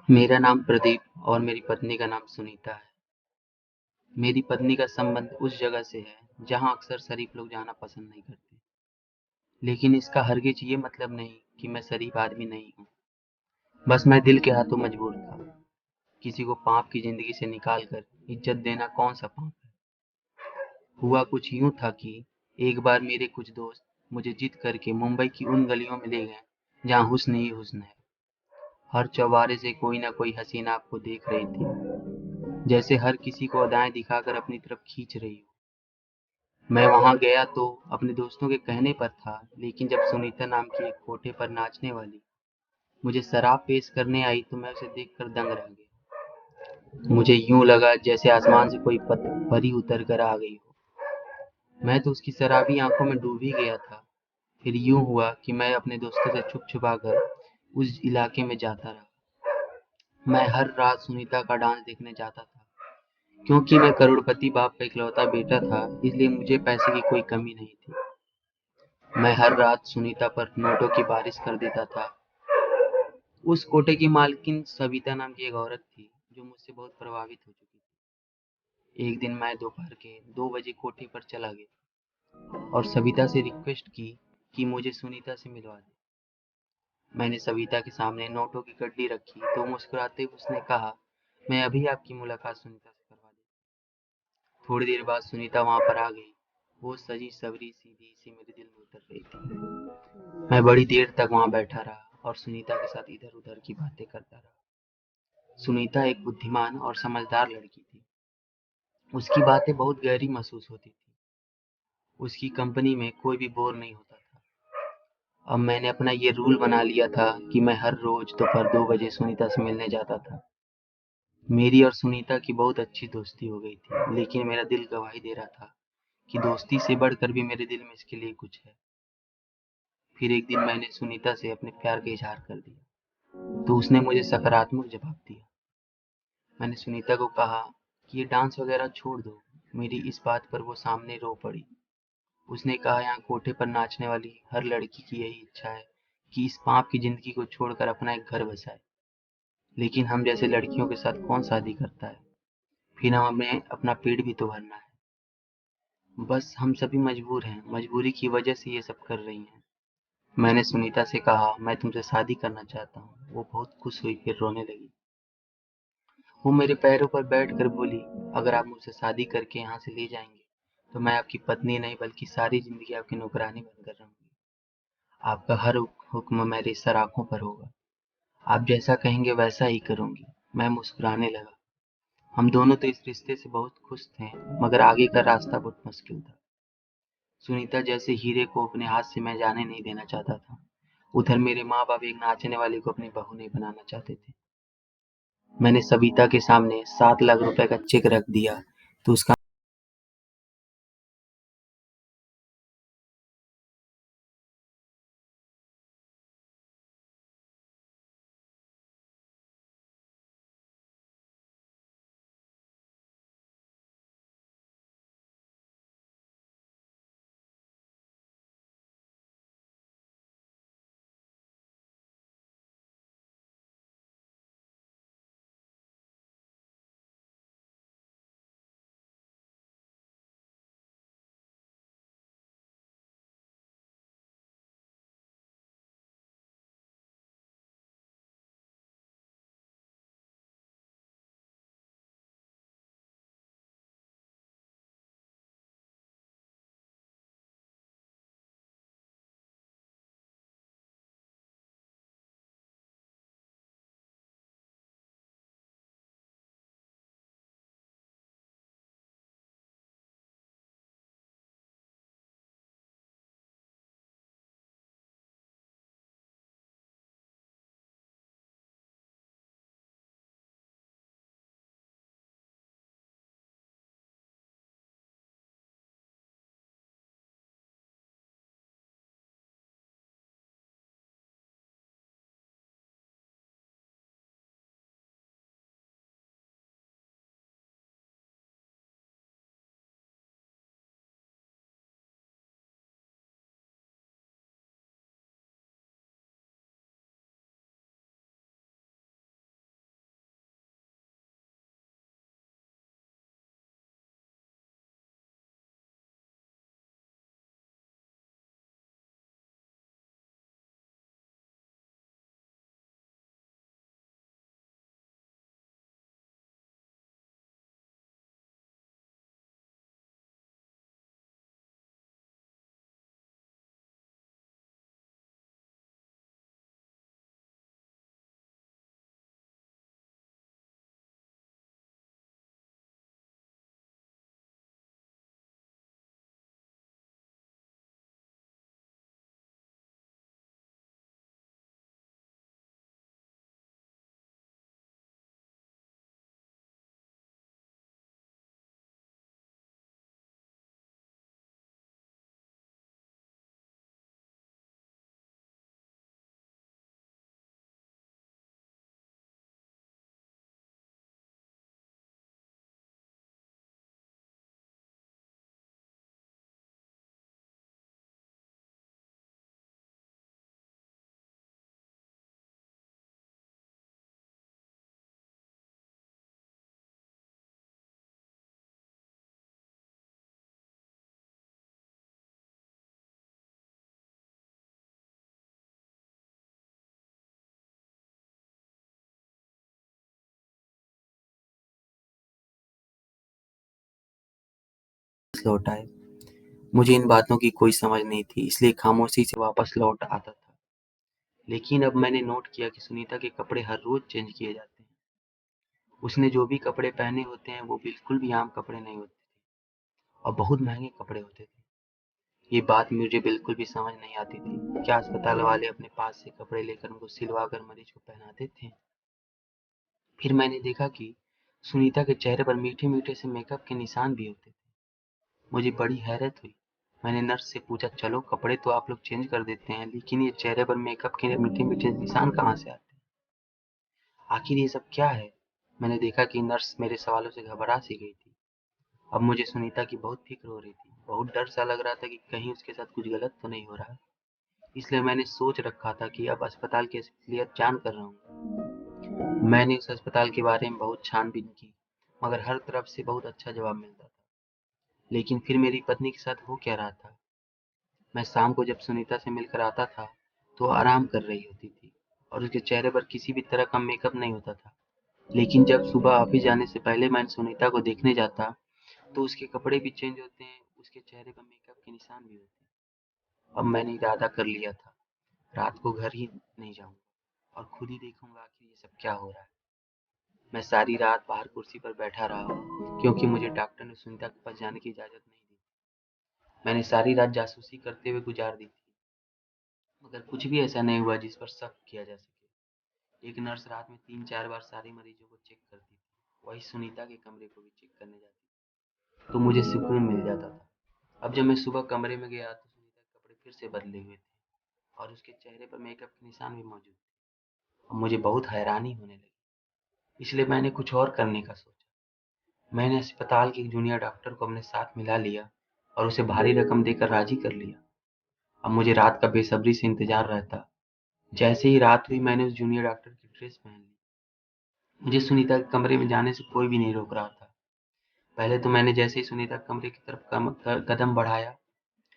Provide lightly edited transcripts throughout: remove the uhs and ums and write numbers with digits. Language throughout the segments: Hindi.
मेरा नाम प्रदीप और मेरी पत्नी का नाम सुनीता है। मेरी पत्नी का संबंध उस जगह से है जहाँ अक्सर शरीफ लोग जाना पसंद नहीं करते। लेकिन इसका हरगिज ये मतलब नहीं कि मैं शरीफ आदमी नहीं हूँ। बस मैं दिल के हाथों मजबूर था। किसी को पाप की जिंदगी से निकाल कर इज्जत देना कौन सा पाप है। हुआ कुछ यूं था कि एक बार मेरे कुछ दोस्त मुझे जिद करके मुंबई की उन गलियों में ले गए जहाँ हुस्न ही हुस्न है। हर चौबारे से कोई ना कोई हसीना आपको देख रही थी, जैसे हर किसी को अदाएं दिखाकर अपनी तरफ खींच रही हो। मैं वहां गया तो अपने दोस्तों के कहने पर था, लेकिन जब सुनीता नाम की एक कोठे पर नाचने वाली मुझे शराब पेश करने आई तो मैं उसे देखकर दंग रह गया। मुझे यूं लगा जैसे आसमान से कोई परी उतर कर आ गई हो। मैं तो उसकी शराबी आंखों में डूब ही गया था। फिर यूं हुआ कि मैं अपने दोस्तों से छुप छुपा कर उस इलाके में जाता रहा। मैं हर रात सुनीता का डांस देखने जाता था। क्योंकि मैं करोड़पति बाप का इकलौता बेटा था, इसलिए मुझे पैसे की कोई कमी नहीं थी। मैं हर रात सुनीता पर नोटों की बारिश कर देता था। उस कोटे की मालकिन सविता नाम की एक औरत थी जो मुझसे बहुत प्रभावित हो चुकी थी। एक दिन मैं दोपहर के 2 बजे कोठे पर चला गया और सविता से रिक्वेस्ट की कि मुझे सुनीता से मिलवा दे। मैंने सविता के सामने नोटों की गड्डी रखी तो मुस्कुराते हुए उसने कहा, मैं अभी आपकी मुलाकात सुनीता से करवा देती हूँ। थोड़ी देर बाद सुनीता वहां पर आ गई। वो सजी सवरी सीधी सी मेरे दिल में उतर रही थी। मैं बड़ी देर तक वहां बैठा रहा और सुनीता के साथ इधर उधर की बातें करता रहा। सुनीता एक बुद्धिमान और समझदार लड़की थी। उसकी बातें बहुत गहरी महसूस होती थी। उसकी कंपनी में कोई भी बोर नहीं होता था। अब मैंने अपना ये रूल बना लिया था कि मैं हर रोज दोपहर 2 बजे सुनीता से मिलने जाता था। मेरी और सुनीता की बहुत अच्छी दोस्ती हो गई थी, लेकिन मेरा दिल गवाही दे रहा था कि दोस्ती से बढ़कर भी मेरे दिल में इसके लिए कुछ है। फिर एक दिन मैंने सुनीता से अपने प्यार का इजहार कर दिया तो उसने मुझे सकारात्मक जवाब दिया। मैंने सुनीता को कहा कि ये डांस वगैरह छोड़ दो। मेरी इस बात पर वो सामने रो पड़ी। उसने कहा, यहाँ कोठे पर नाचने वाली हर लड़की की यही इच्छा है कि इस पाप की जिंदगी को छोड़कर अपना एक घर बसाए। लेकिन हम जैसे लड़कियों के साथ कौन शादी करता है। फिर हमें अपना पेट भी तो भरना है। बस हम सभी मजबूर हैं, मजबूरी की वजह से ये सब कर रही हैं। मैंने सुनीता से कहा, मैं तुमसे शादी करना चाहता हूँ। वो बहुत खुश हुई, फिर रोने लगी। वो मेरे पैरों पर बैठ कर बोली, अगर आप मुझसे शादी करके यहाँ से ले जाएंगे तो मैं आपकी पत्नी नहीं बल्कि सारी जिंदगी आपकी नौकरानी बनकर रहूंगी। आपका हर हुक्म मेरे सर आंखों पर होगा। आप जैसा कहेंगे वैसा ही करूंगी। मैं मुस्कुराने लगा। हम दोनों तो इस रिश्ते से बहुत खुश थे, मगर आगे का रास्ता बहुत मुश्किल था। सुनीता जैसे हीरे को अपने हाथ से मैं जाने नहीं देना चाहता था। उधर मेरे माँ बाप एक नाचने वाले को अपनी बहू नहीं बनाना चाहते थे। मैंने सविता के सामने 7 लाख रुपए का चेक रख दिया तो उसका लौट आए। मुझे इन बातों की कोई समझ नहीं थी, इसलिए खामोशी से वापस लौट आता था। लेकिन अब मैंने नोट किया कि सुनीता के कपड़े हर रोज चेंज किए जाते हैं। उसने जो भी कपड़े पहने होते हैं वो बिल्कुल भी आम कपड़े नहीं होते और बहुत महंगे कपड़े होते थे। ये बात मुझे बिल्कुल भी समझ नहीं आती थी। क्या अस्पताल वाले अपने पास से कपड़े लेकर उनको सिलवा कर मरीज को पहनाते थे? फिर मैंने देखा कि सुनीता के चेहरे पर मीठे मीठे से मेकअप के निशान भी होते थे। मुझे बड़ी हैरत हुई। मैंने नर्स से पूछा, चलो कपड़े तो आप लोग चेंज कर देते हैं, लेकिन ये चेहरे पर मेकअप के मीठे मीठे निशान कहाँ से आते हैं? आखिर ये सब क्या है? मैंने देखा कि नर्स मेरे सवालों से घबरा सी गई थी। अब मुझे सुनीता की बहुत फिक्र हो रही थी। बहुत डर सा लग रहा था कि कहीं उसके साथ कुछ गलत तो नहीं हो रहा। इसलिए मैंने सोच रखा था कि अब अस्पताल की असलियत जान कर रहूंगा। मैंने उस अस्पताल के बारे में बहुत छानबीन की, मगर हर तरफ से बहुत अच्छा जवाब मिलता था। लेकिन फिर मेरी पत्नी के साथ हो क्या रहा था? मैं शाम को जब सुनीता से मिलकर आता था तो वो आराम कर रही होती थी और उसके चेहरे पर किसी भी तरह का मेकअप नहीं होता था। लेकिन जब सुबह ऑफिस जाने से पहले मैं सुनीता को देखने जाता तो उसके कपड़े भी चेंज होते हैं, उसके चेहरे पर मेकअप के निशान भी होते हैं। अब मैंने इरादा कर लिया था, रात को घर ही नहीं जाऊंगा और खुद ही देखूंगा आखिर ये सब क्या हो रहा है। मैं सारी रात बाहर कुर्सी पर बैठा रहा क्योंकि मुझे डॉक्टर ने सुनीता के पास जाने की इजाजत नहीं दी। मैंने सारी रात जासूसी करते हुए गुजार दी थी, मगर कुछ भी ऐसा नहीं हुआ जिस पर शक किया जा सके। एक नर्स रात में 3-4 बार सारे मरीजों को चेक करती थी, वही सुनीता के कमरे को भी चेक करने जाती थी, तो मुझे सुकून मिल जाता था। अब जब मैं सुबह कमरे में गया तो सुनीता के कपड़े फिर से बदले हुए थे और उसके चेहरे पर मेकअप के निशान भी मौजूद थे। अब मुझे बहुत हैरानी होने लगी, इसलिए मैंने कुछ और करने का सोचा। मैंने अस्पताल के एक जूनियर डॉक्टर को अपने साथ मिला लिया और उसे भारी रकम देकर राजी कर लिया। अब मुझे रात का बेसब्री से इंतजार रहता। जैसे ही रात हुई मैंने उस जूनियर डॉक्टर की ड्रेस पहन ली। मुझे सुनीता के कमरे में जाने से कोई भी नहीं रोक रहा था। पहले तो मैंने जैसे ही सुनीता के कमरे की तरफ कदम बढ़ाया,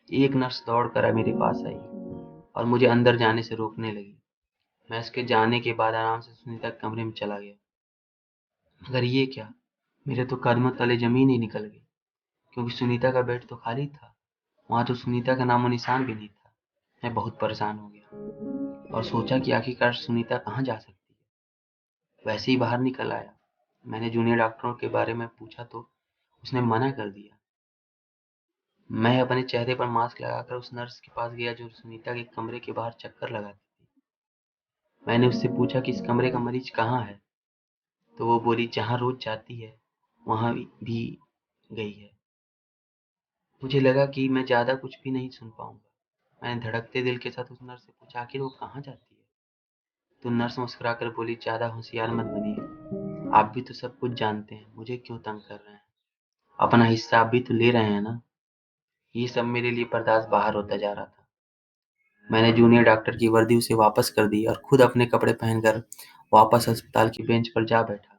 एक नर्स दौड़ कर मेरे पास आई और मुझे अंदर जाने से रोकने लगी। मैं उसके जाने के बाद आराम से सुनीता के कमरे में चला गया, मगर ये क्या, मेरे तो कदमों तले जमीन ही निकल गई, क्योंकि सुनीता का बेड तो खाली था। वहां तो सुनीता का नामो निशान भी नहीं था। मैं बहुत परेशान हो गया और सोचा कि आखिरकार सुनीता कहाँ जा सकती है। वैसे ही बाहर निकल आया। मैंने जूनियर डॉक्टरों के बारे में पूछा तो उसने मना कर दिया। मैं अपने चेहरे पर मास्क लगाकर उस नर्स के पास गया जो सुनीता के कमरे के बाहर चक्कर लगाती थी। मैंने उससे पूछा कि इस कमरे का मरीज कहाँ है, तो वो बोली जहाँ रोज जाती है वहां भी गई है। मुझे लगा कि मैं ज्यादा कुछ भी नहीं सुन पाऊंगा। मैंने धड़कते दिल के साथ उस नर्स से पूछा, आखिर वो कहाँ जाती है? तो नर्स मुस्कुराकर बोली, ज्यादा होशियार मत बनिए, आप भी तो सब कुछ जानते हैं, मुझे क्यों तंग कर रहे हैं? अपना हिस्सा आप भी तो ले रहे हैं ना। ये सब मेरे लिए बर्दाश्त बाहर होता जा रहा था। मैंने जूनियर डॉक्टर की वर्दी उसे वापस कर दी और खुद अपने कपड़े पहनकर वापस अस्पताल की बेंच पर जा बैठा।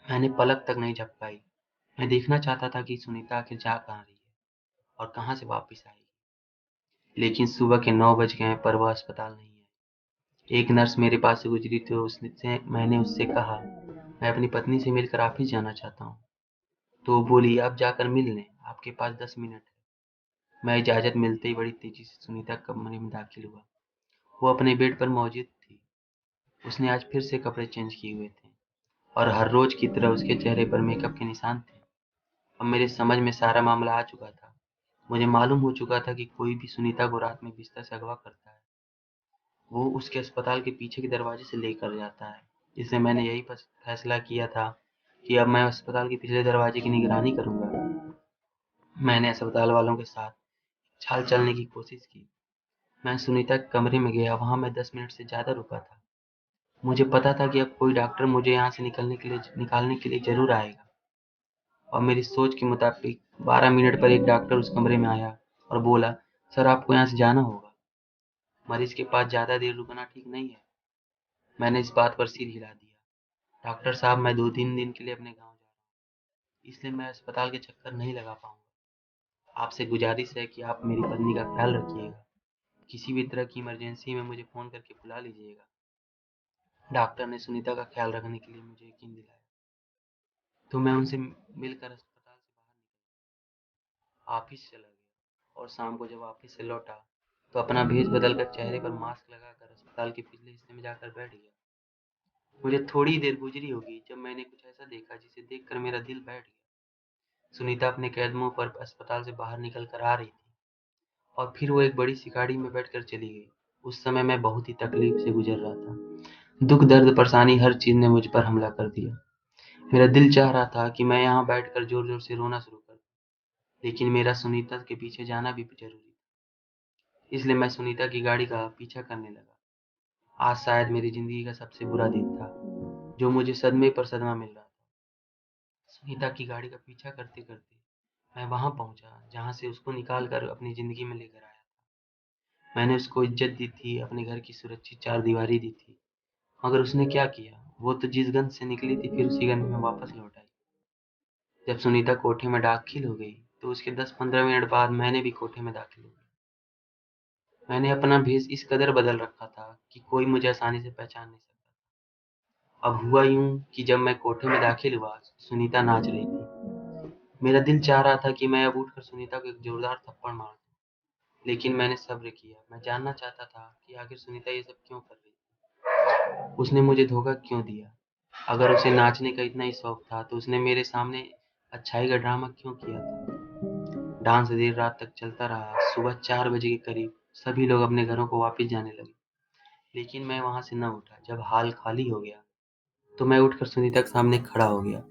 मैंने पलक तक नहीं झपकाई। मैं देखना चाहता था कि सुनीता आखिर जा कहाँ रही है और कहाँ से वापस आएगी। लेकिन सुबह के 9 बज गए पर वह अस्पताल नहीं है। एक नर्स मेरे पास से गुजरी तो मैंने उससे कहा, मैं अपनी पत्नी से मिलकर ऑफिस जाना चाहता हूँ। तो वो बोली, आप जाकर मिल लें, आपके पास 10 मिनट है। मैं इजाजत मिलते ही बड़ी तेजी से सुनीता कमरे में दाखिल हुआ। वो अपने बेड पर मौजूद थी। उसने आज फिर से कपड़े चेंज किए हुए थे और हर रोज की तरह उसके चेहरे पर मेकअप के निशान थे। अब मेरे समझ में सारा मामला आ चुका था। मुझे मालूम हो चुका था कि कोई भी सुनीता को रात में बिस्तर से अगवा करता है, वो उसके अस्पताल के पीछे के दरवाजे से लेकर जाता है। इसलिए मैंने यही फैसला किया था कि अब मैं अस्पताल के पिछले दरवाजे की निगरानी करूंगा। मैंने अस्पताल वालों के साथ चाल चलने की कोशिश की। मैं सुनीता के कमरे में गया, वहां मैं 10 मिनट से ज्यादा रुका था। मुझे पता था कि अब कोई डॉक्टर मुझे यहाँ से निकालने के लिए जरूर आएगा, और मेरी सोच के मुताबिक 12 मिनट पर एक डॉक्टर उस कमरे में आया और बोला, सर आपको यहाँ से जाना होगा, मरीज के पास ज्यादा देर रुकना ठीक नहीं है। मैंने इस बात पर सिर हिला दिया। डॉक्टर साहब, मैं 2-3 दिन के लिए अपने गाँव जा रहा हूँ, इसलिए मैं अस्पताल के चक्कर नहीं लगा पाऊंगा। आपसे गुजारिश है कि आप मेरी पत्नी का ख्याल रखिएगा। किसी भी तरह की इमरजेंसी में मुझे फोन करके बुला लीजिएगा। डॉक्टर ने सुनीता का ख्याल रखने के लिए मुझे यकीन दिलाया, तो मैं उनसे मिलकर अस्पताल से बाहर निकल ऑफिस चला गया और शाम को जब ऑफिस से लौटा तो अपना भेष बदलकर चेहरे पर मास्क लगाकर अस्पताल के पिछले हिस्से में जाकर बैठ गया। मुझे थोड़ी देर गुजरी होगी जब मैंने कुछ ऐसा देखा जिसे देखकर मेरा दिल बैठ गया। सुनीता अपने कदमों पर अस्पताल से बाहर निकल कर आ रही थी और फिर वो एक बड़ी सी गाड़ी में बैठकर चली गई। उस समय मैं बहुत ही तकलीफ से गुजर रहा था। दुख दर्द परेशानी हर चीज ने मुझ पर हमला कर दिया। मेरा दिल चाह रहा था कि मैं यहाँ बैठकर जोर जोर से रोना शुरू कर दूं, लेकिन मेरा सुनीता के पीछे जाना भी जरूरी था। इसलिए मैं सुनीता की गाड़ी का पीछा करने लगा। आज शायद मेरी जिंदगी का सबसे बुरा दिन था, जो मुझे सदमे पर सदमा मिल रहा था। सुनीता की गाड़ी का पीछा करते करते मैं वहां पहुंचा जहां से उसको निकाल कर अपनी जिंदगी में लेकर आया था। मैंने उसको इज्जत दी थी, अपने घर की सुरक्षित चारदीवारी दी थी, मगर उसने क्या किया? वो तो जिस गंज से निकली थी फिर उसी गंज में वापस लौट आई। जब सुनीता कोठे में दाखिल हो गई तो उसके 10-15 मिनट बाद मैंने भी कोठे में दाखिल हो गया। मैंने अपना भेष इस कदर बदल रखा था कि कोई मुझे आसानी से पहचान नहीं सकता। अब हुआ यूं कि जब मैं कोठे में दाखिल हुआ, सुनीता नाच रही थी। मेरा दिल चाह रहा था कि मैं अब उठकर सुनीता को एक जोरदार थप्पड़ मार दूं, लेकिन मैंने सब्र किया। मैं जानना चाहता था कि आखिर सुनीता ये सब क्यों कर रही थी। उसने मुझे धोखा क्यों दिया? अगर उसे नाचने का इतना ही शौक था तो उसने मेरे सामने अच्छाई का ड्रामा क्यों किया था? डांस देर रात तक चलता रहा। सुबह 4 बजे के करीब सभी लोग अपने घरों को वापस जाने लगे, लेकिन मैं वहां से न उठा। जब हॉल खाली हो गया तो मैं उठकर सुनीता के सामने खड़ा हो गया।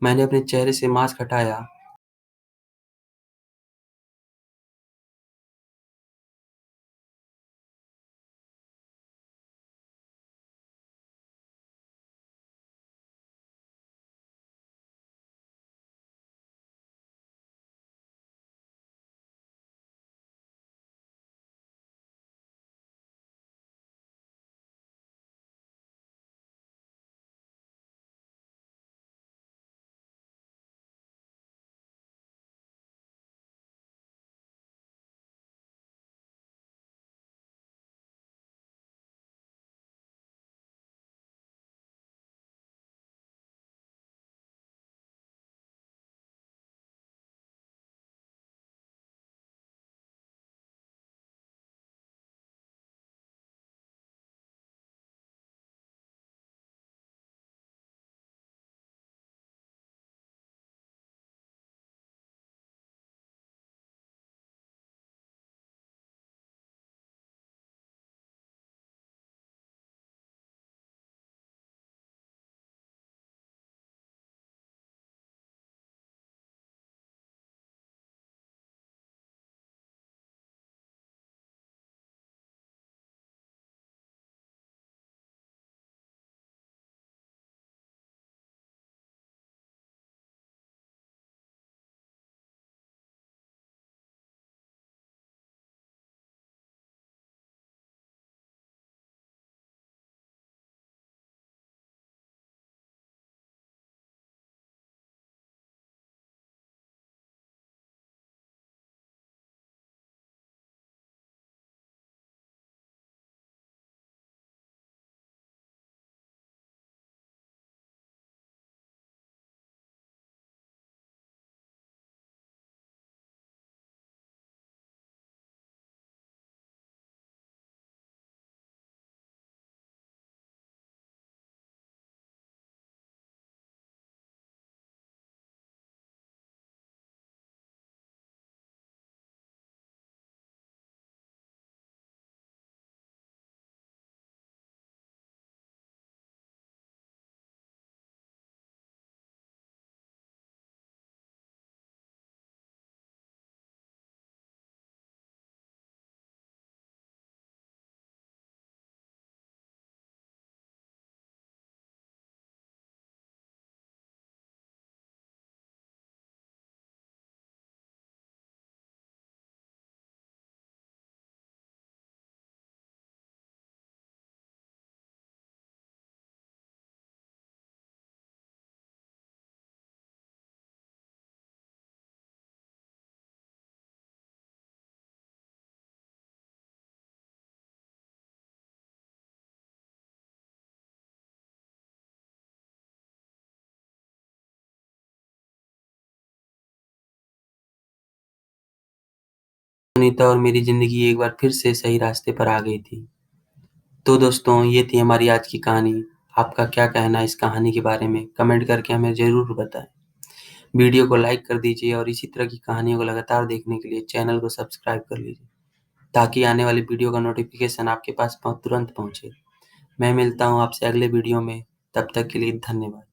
मैंने अपने चेहरे से मास्क हटाया सुनीता और मेरी ज़िंदगी एक बार फिर से सही रास्ते पर आ गई थी। तो दोस्तों, ये थी हमारी आज की कहानी। आपका क्या कहना है इस कहानी के बारे में? कमेंट करके हमें ज़रूर बताएँ। वीडियो को लाइक कर दीजिए और इसी तरह की कहानियों को लगातार देखने के लिए चैनल को सब्सक्राइब कर लीजिए, ताकि आने वाली वीडियो का नोटिफ़िकेशन आपके पास तुरंत पहुँचे। मैं मिलता हूँ आपसे अगले वीडियो में, तब तक के लिए धन्यवाद।